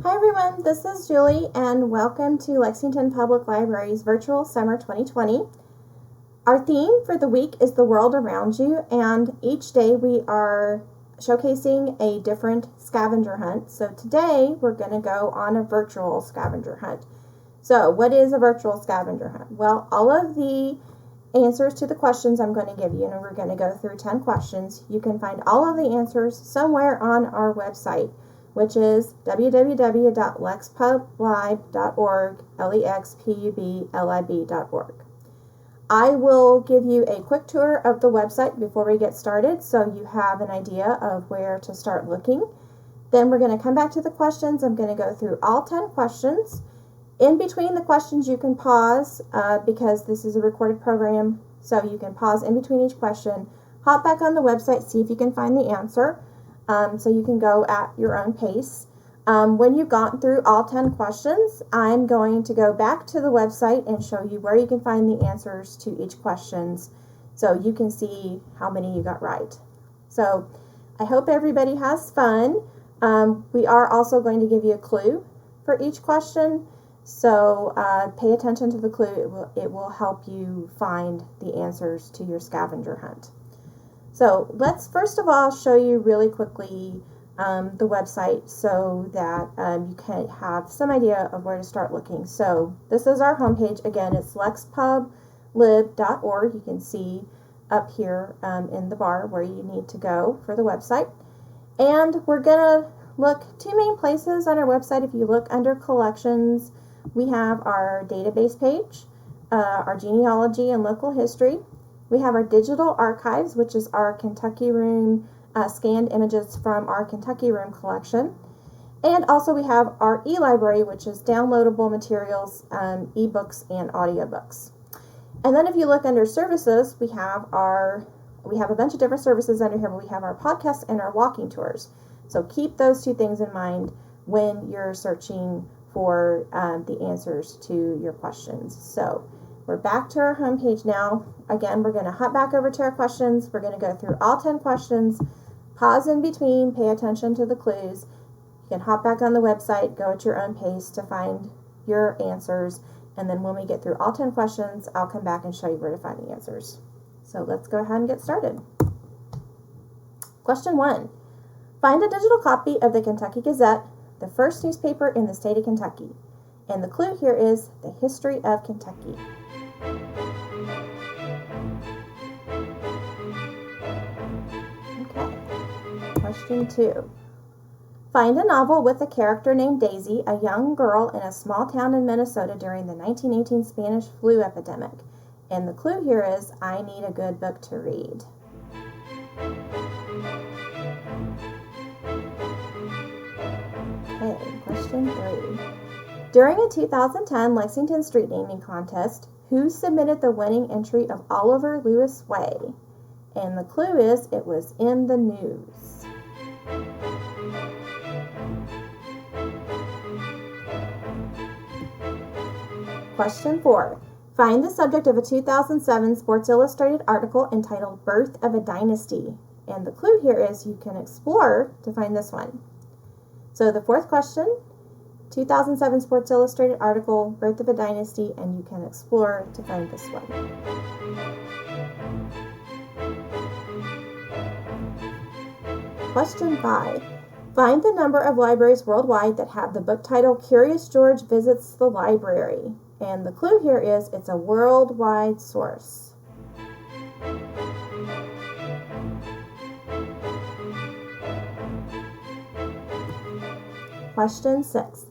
Hi everyone, this is Julie and welcome to Lexington Public Library's Virtual Summer 2020. Our theme for the week is the world around you, and each day we are showcasing a different scavenger hunt. So today we're going to go on a virtual scavenger hunt. So what is a virtual scavenger hunt? Well, all of the answers to the questions I'm going to give you, and we're going to go through 10 questions. You can find all of the answers somewhere on our website, which is www.lexpublib.org, lexpublib.org. I will give you a quick tour of the website before we get started so you have an idea of where to start looking. Then we're going to come back to the questions. I'm going to go through all 10 questions. In between the questions you can pause because this is a recorded program, so you can pause in between each question, hop back on the website, see if you can find the answer. So you can go at your own pace. When you've gotten through all 10 questions, I'm going to go back to the website and show you where you can find the answers to each question so you can see how many you got right. So I hope everybody has fun. We are also going to give you a clue for each question, so pay attention to the clue. It will help you find the answers to your scavenger hunt. So let's first of all show you really quickly the website so that you can have some idea of where to start looking. So this is our homepage. Again, it's lexpublib.org. You can see up here in the bar where you need to go for the website. And we're going to look two main places on our website. If you look under collections, we have our database page, our genealogy and local history. We have our digital archives, which is our Kentucky Room scanned images from our Kentucky Room collection. And also we have our e-library, which is downloadable materials, ebooks and audiobooks. And then if you look under services, we have a bunch of different services under here, but we have our podcasts and our walking tours. So keep those two things in mind when you're searching for the answers to your questions. So we're back to our homepage now. Again, we're going to hop back over to our questions. We're going to go through all 10 questions, pause in between, pay attention to the clues. You can hop back on the website, go at your own pace to find your answers, and then when we get through all 10 questions, I'll come back and show you where to find the answers. So let's go ahead and get started. Question 1. Find a digital copy of the Kentucky Gazette, the first newspaper in the state of Kentucky. And the clue here is the history of Kentucky. Okay. Question 2. Find a novel with a character named Daisy, a young girl in a small town in Minnesota during the 1918 Spanish flu epidemic. And the clue here is I need a good book to read. Okay, question 3. During a 2010 Lexington Street naming contest, who submitted the winning entry of Oliver Lewis Way? And the clue is it was in the news. Question 4. Find the subject of a 2007 Sports Illustrated article entitled Birth of a Dynasty. And the clue here is you can explore to find this one. So the fourth question, 2007 Sports Illustrated article, Birth of a Dynasty, and you can explore to find this one. Question 5. Find the number of libraries worldwide that have the book title Curious George Visits the Library. And the clue here is it's a worldwide source. Question 6.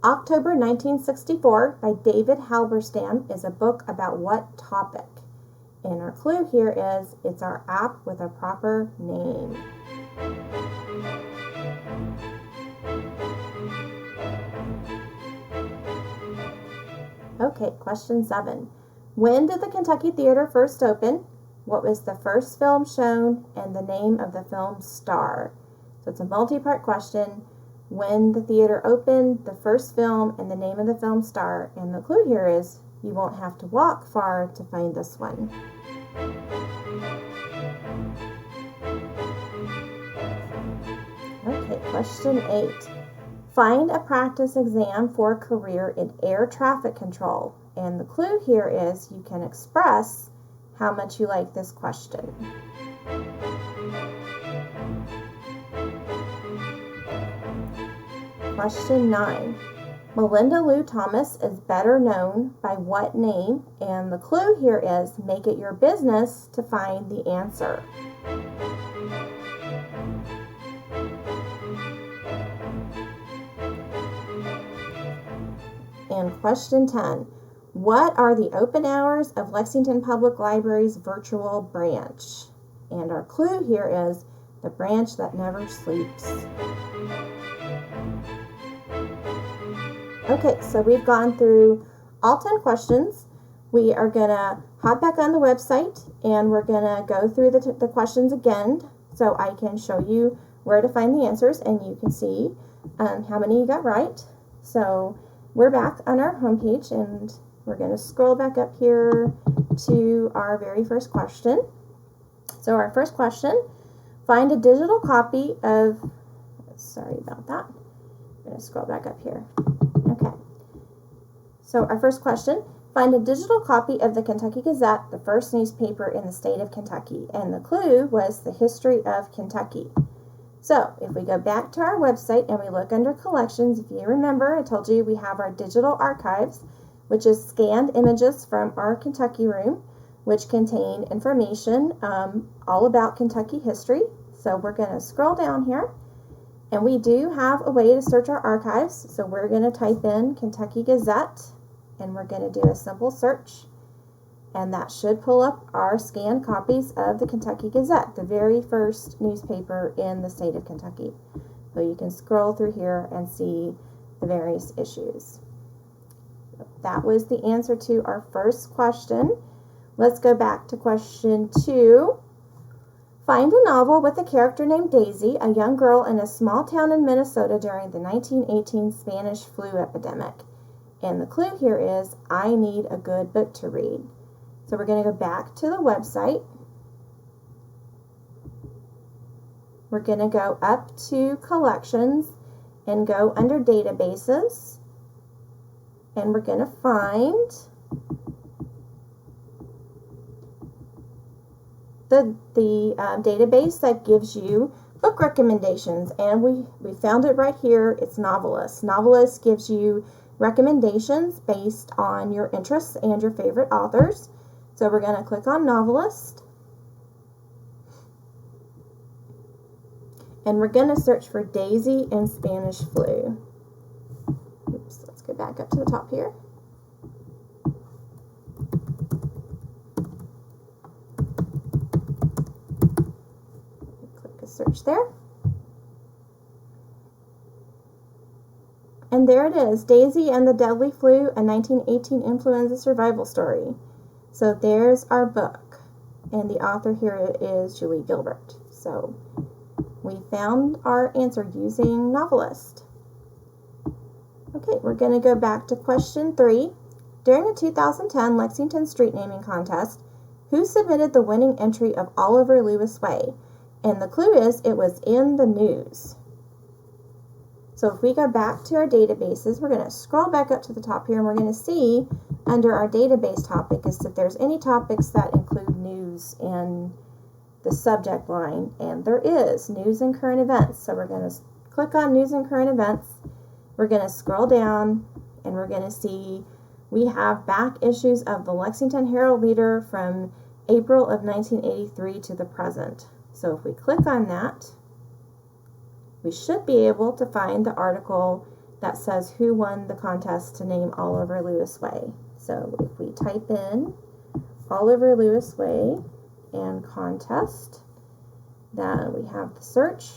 October 1964 by David Halberstam is a book about what topic? And our clue here is it's our app with a proper name. Okay, question 7. When did the Kentucky Theater first open? What was the first film shown and the name of the film's star? So it's a multi-part question. When the theater opened, the first film, and the name of the film star. And the clue here is you won't have to walk far to find this one. Okay, question 8. Find a practice exam for a career in air traffic control. And the clue here is you can express how much you like this question. Question 9. Melinda Lou Thomas is better known by what name? And the clue here is make it your business to find the answer. And question 10. What are the open hours of Lexington Public Library's virtual branch? And our clue here is the branch that never sleeps. Okay, so we've gone through all 10 questions. We are going to hop back on the website and we're going to go through the questions again so I can show you where to find the answers and you can see how many you got right. So we're back on our homepage and we're going to scroll back up here to our very first question. So our first question, find a digital copy of, sorry about that, I'm going to scroll back up here. Okay, so our first question, find a digital copy of the Kentucky Gazette, the first newspaper in the state of Kentucky. And the clue was the history of Kentucky. So if we go back to our website and we look under collections, if you remember, I told you we have our digital archives, which is scanned images from our Kentucky room, which contain information all about Kentucky history. So we're going to scroll down here. And we do have a way to search our archives. So we're going to type in Kentucky Gazette and we're going to do a simple search. And that should pull up our scanned copies of the Kentucky Gazette, the very first newspaper in the state of Kentucky. So you can scroll through here and see the various issues. That was the answer to our first question. Let's go back to question 2. Find a novel with a character named Daisy, a young girl in a small town in Minnesota during the 1918 Spanish flu epidemic. And the clue here is, I need a good book to read. So we're going to go back to the website. We're going to go up to collections and go under databases. And we're going to find the database that gives you book recommendations, and we found it right here. It's Novelist. Novelist gives you recommendations based on your interests and your favorite authors. So we're going to click on Novelist, and we're going to search for Daisy and Spanish flu. Oops, let's go back up to the top here. Search there. And there it is, Daisy and the Deadly Flu, a 1918 influenza survival story. So there's our book. And the author here is Julie Gilbert. So we found our answer using Novelist. Okay, we're going to go back to question 3. During the 2010 Lexington Street Naming Contest, who submitted the winning entry of Oliver Lewis Way? And the clue is it was in the news. So if we go back to our databases, we're going to scroll back up to the top here and we're going to see under our database topic is if there's any topics that include news in the subject line. And there is news and current events. So we're going to click on news and current events. We're going to scroll down and we're going to see we have back issues of the Lexington Herald-Leader from April of 1983 to the present. So if we click on that, we should be able to find the article that says who won the contest to name Oliver Lewis Way. So if we type in Oliver Lewis Way and contest, then we have the search.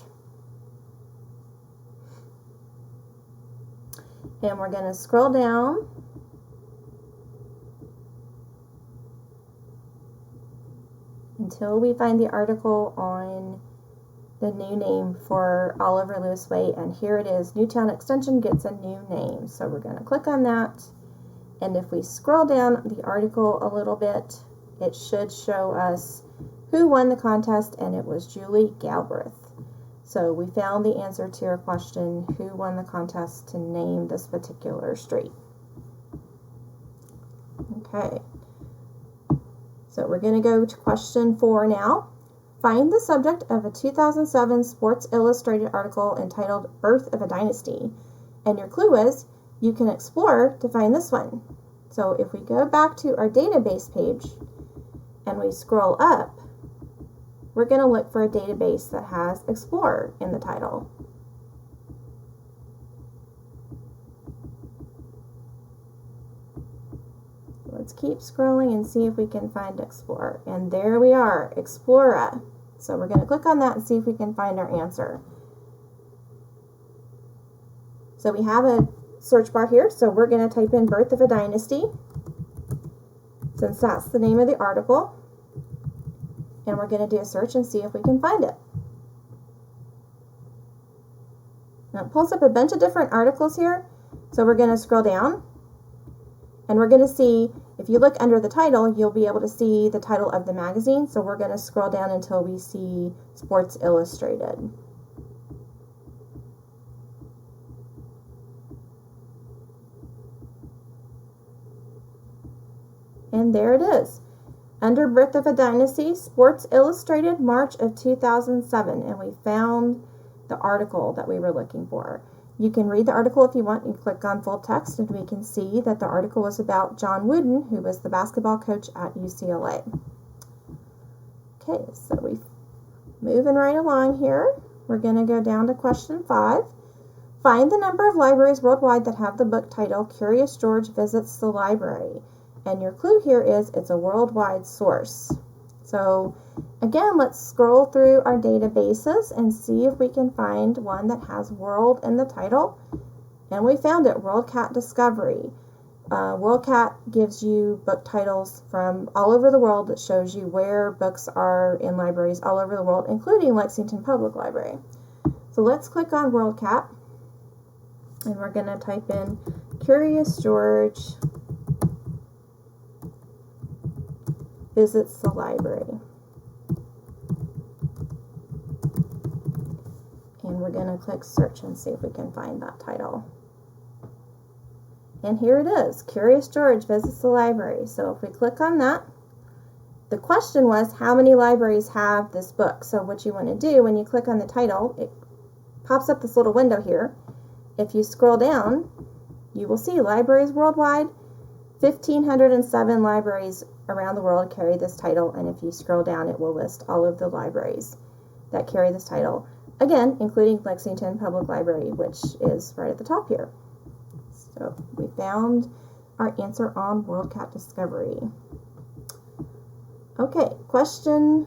And we're going to scroll down. Until we find the article on the new name for Oliver Lewis Way, and here it is, Newtown Extension gets a new name. So we're going to click on that, and if we scroll down the article a little bit, it should show us who won the contest, and it was Julie Galbraith. So we found the answer to our question, who won the contest to name this particular street? Okay. So we're going to go to question 4 now. Find the subject of a 2007 Sports Illustrated article entitled Birth of a Dynasty. And your clue is, you can explore to find this one. So if we go back to our database page and we scroll up, we're going to look for a database that has Explorer in the title. Let's keep scrolling and see if we can find Explorer. And there we are, Explorer. So we're going to click on that and see if we can find our answer. So we have a search bar here, so we're going to type in Birth of a Dynasty, since that's the name of the article. And we're going to do a search and see if we can find it. Now it pulls up a bunch of different articles here, so we're going to scroll down. And we're going to see, if you look under the title, you'll be able to see the title of the magazine. So we're going to scroll down until we see Sports Illustrated. And there it is. Under Birth of a Dynasty, Sports Illustrated, March of 2007. And we found the article that we were looking for. You can read the article if you want and click on full text, and we can see that the article was about John Wooden, who was the basketball coach at UCLA. Okay, so we're moving right along here. We're going to go down to question 5. Find the number of libraries worldwide that have the book title Curious George Visits the Library. And your clue here is it's a worldwide source. So again, let's scroll through our databases and see if we can find one that has world in the title. And we found it, WorldCat Discovery. WorldCat gives you book titles from all over the world. It shows you where books are in libraries all over the world, including Lexington Public Library. So let's click on WorldCat, and we're going to type in Curious George Visits the Library. And we're going to click search and see if we can find that title. And here it is, Curious George Visits the Library. So if we click on that, the question was, how many libraries have this book? So what you want to do when you click on the title, it pops up this little window here. If you scroll down, you will see libraries worldwide. 1,507 libraries around the world carry this title, and if you scroll down, it will list all of the libraries that carry this title. Again, including Lexington Public Library, which is right at the top here. So we found our answer on WorldCat Discovery. Okay, question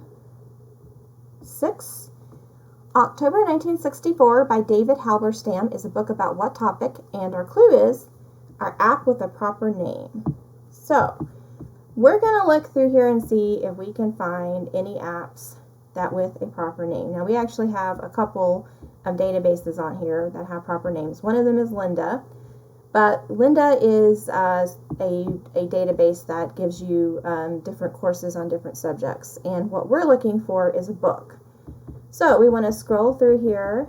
6. October 1964 by David Halberstam is a book about what topic? And our clue is our app with a proper name. So we're going to look through here and see if we can find any apps that with a proper name. Now we actually have a couple of databases on here that have proper names. One of them is Lynda, but Lynda is a database that gives you different courses on different subjects, and what we're looking for is a book. So we want to scroll through here,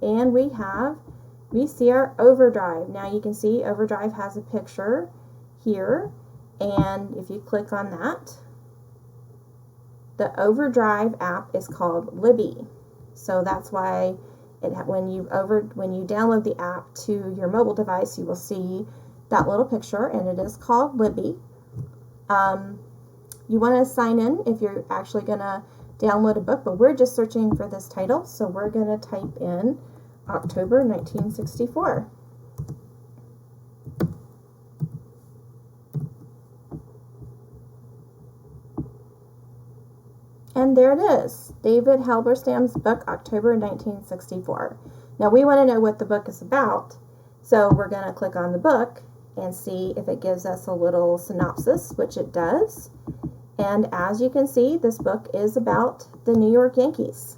and we see our Overdrive. Now you can see Overdrive has a picture here, and if you click on that, the Overdrive app is called Libby. So that's why when you download the app to your mobile device, you will see that little picture, and it is called Libby. You want to sign in if you're actually going to download a book, but we're just searching for this title, so we're going to type in October 1964. And there it is, David Halberstam's book, October 1964. Now we want to know what the book is about, so we're going to click on the book and see if it gives us a little synopsis, which it does. And as you can see, this book is about the New York Yankees.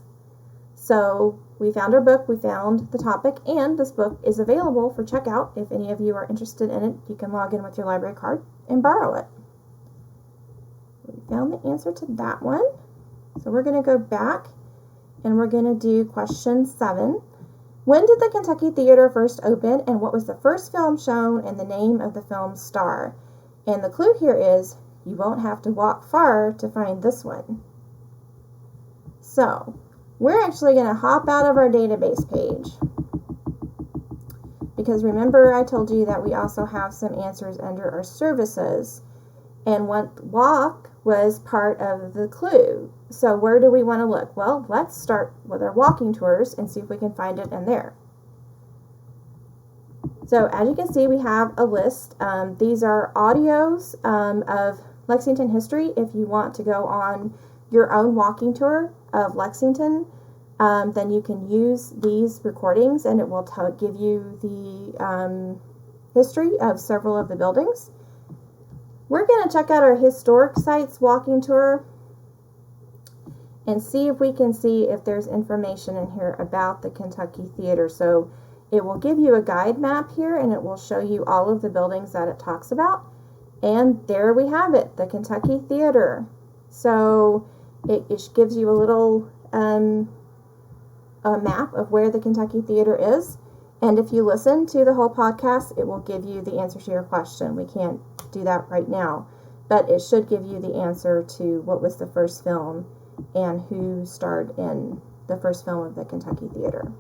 So we found our book, we found the topic, and this book is available for checkout. If any of you are interested in it, you can log in with your library card and borrow it. We found the answer to that one. So we're going to go back and we're going to do question 7. When did the Kentucky Theater first open, and what was the first film shown and the name of the film's star? And the clue here is you won't have to walk far to find this one. So, we're actually going to hop out of our database page, because remember I told you that we also have some answers under our services, and walk was part of the clue. So where do we want to look? Well, let's start with our walking tours and see if we can find it in there. So as you can see, we have a list. These are audios of Lexington history. If you want to go on your own walking tour of Lexington, then you can use these recordings, and it will give you the history of several of the buildings. We're going to check out our historic sites walking tour and see if we can see if there's information in here about the Kentucky Theater. So it will give you a guide map here, and it will show you all of the buildings that it talks about. And there we have it, the Kentucky Theater. So it gives you a little a map of where the Kentucky Theater is. And if you listen to the whole podcast, it will give you the answer to your question. We can't do that right now, but it should give you the answer to what was the first film and who starred in the first film of the Kentucky Theater.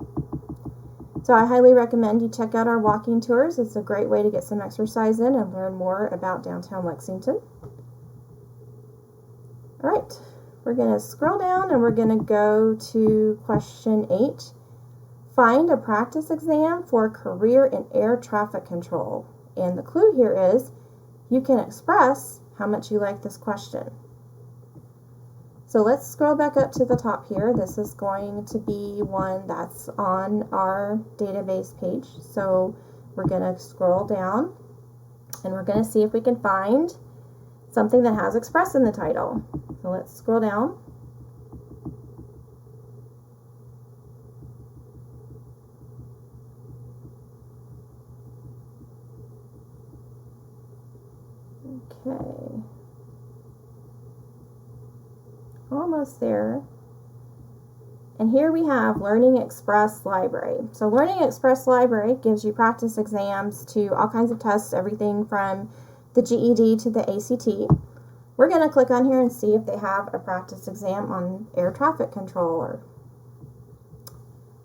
So I highly recommend you check out our walking tours. It's a great way to get some exercise in and learn more about downtown Lexington. All right, we're going to scroll down and we're going to go to question 8. Find a practice exam for a career in air traffic control. And the clue here is you can express how much you like this question. So let's scroll back up to the top here. This is going to be one that's on our database page. So we're going to scroll down and we're going to see if we can find something that has express in the title. So let's scroll down. Okay. Almost there. And here we have Learning Express Library. So Learning Express Library gives you practice exams to all kinds of tests, everything from the GED to the ACT. We're going to click on here and see if they have a practice exam on air traffic controller.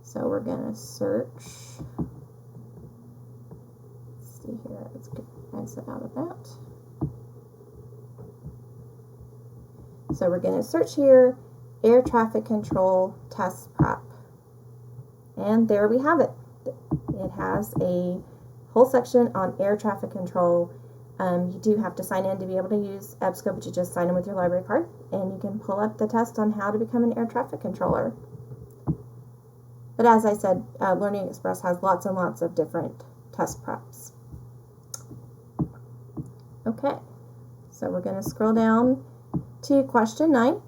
So we're going to search. Let's see here. Let's exit out of that. So we're going to search here, air traffic control test prep. And there we have it. It has a whole section on air traffic control. You do have to sign in to be able to use EBSCO, but you just sign in with your library card, and you can pull up the test on how to become an air traffic controller. But as I said, Learning Express has lots and lots of different test preps. Okay, so we're going to scroll down to question 9.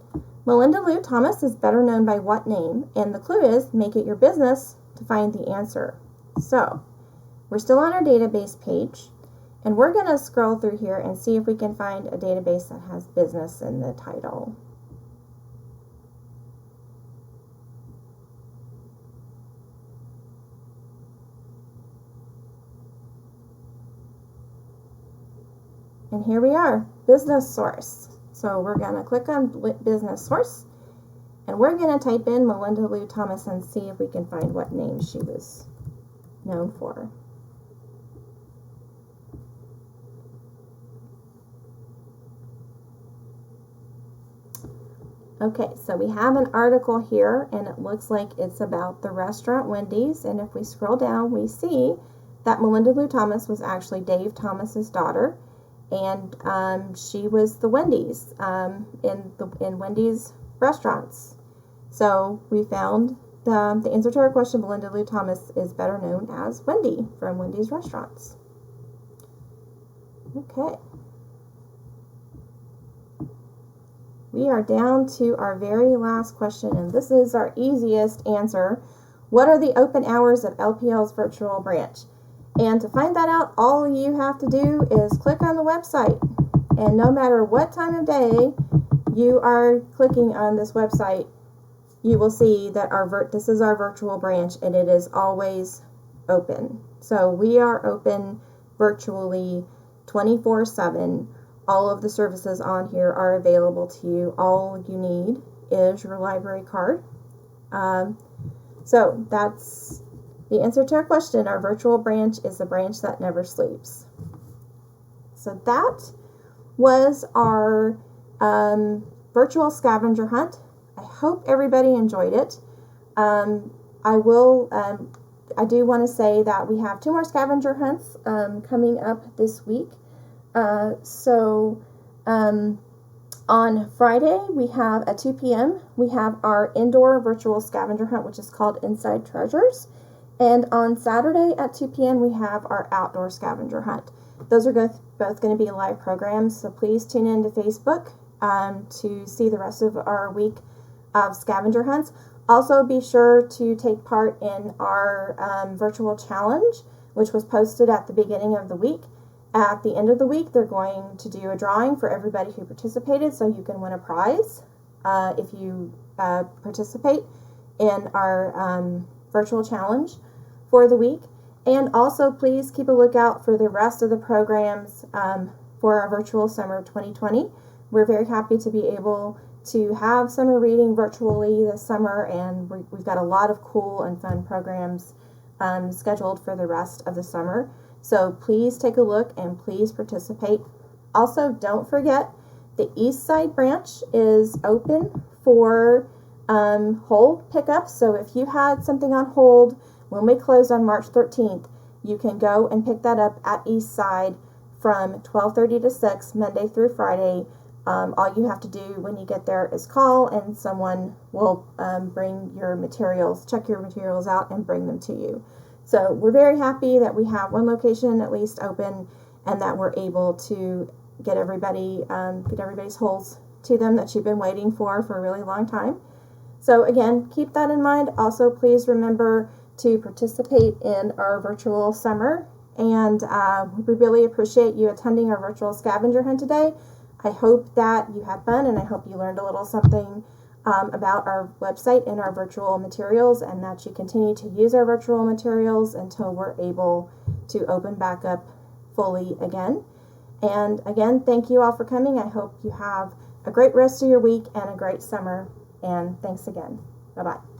Melinda Lou Thomas is better known by what name? And the clue is make it your business to find the answer. So we're still on our database page, and we're going to scroll through here and see if we can find a database that has business in the title. And here we are, Business Source. So we're going to click on Business Source, and we're going to type in Melinda Lou Thomas and see if we can find what name she was known for. Okay, so we have an article here, and it looks like it's about the restaurant Wendy's, and if we scroll down, we see that Melinda Lou Thomas was actually Dave Thomas's daughter, and she was the Wendy's in Wendy's restaurants. So we found the answer to our question. Melinda Lou Thomas is better known as Wendy from Wendy's restaurants. Okay. We are down to our very last question, and this is our easiest answer. What are the open hours of LPL's virtual branch? And to find that out, all you have to do is click on the website. And no matter what time of day you are clicking on this website, you will see that this is our virtual branch, and it is always open. So we are open virtually 24/7. All of the services on here are available to you. All you need is your library card. So that's the answer to our question. Our virtual branch is a branch that never sleeps. So that was our virtual scavenger hunt. I hope everybody enjoyed it. I do want to say that we have 2 more scavenger hunts coming up this week. On Friday, we have at 2 p.m., we have our indoor virtual scavenger hunt, which is called Inside Treasures. And on Saturday at 2 p.m., we have our outdoor scavenger hunt. Those are both going to be live programs, so please tune in to Facebook to see the rest of our week of scavenger hunts. Also, be sure to take part in our virtual challenge, which was posted at the beginning of the week. At the end of the week, they're going to do a drawing for everybody who participated, so you can win a prize if you participate in our virtual challenge for the week. And also, please keep a lookout for the rest of the programs for our virtual summer 2020. We're very happy to be able to have summer reading virtually this summer, and we've got a lot of cool and fun programs scheduled for the rest of the summer. So please take a look and please participate. Also, don't forget the East Side branch is open for hold pickups. So if you had something on hold when we closed on March 13th, you can go and pick that up at East Side from 12:30 to 6, Monday through Friday. All you have to do when you get there is call, and someone will bring your materials, check your materials out, and bring them to you. So we're very happy that we have one location at least open, and that we're able to get everybody's holds to them that you've been waiting for a really long time. So again, keep that in mind. Also, please remember to participate in our virtual summer, and we really appreciate you attending our virtual scavenger hunt today. I hope that you had fun, and I hope you learned a little something about our website and our virtual materials, and that you continue to use our virtual materials until we're able to open back up fully again. And again, thank you all for coming. I hope you have a great rest of your week and a great summer, and thanks again. Bye-bye.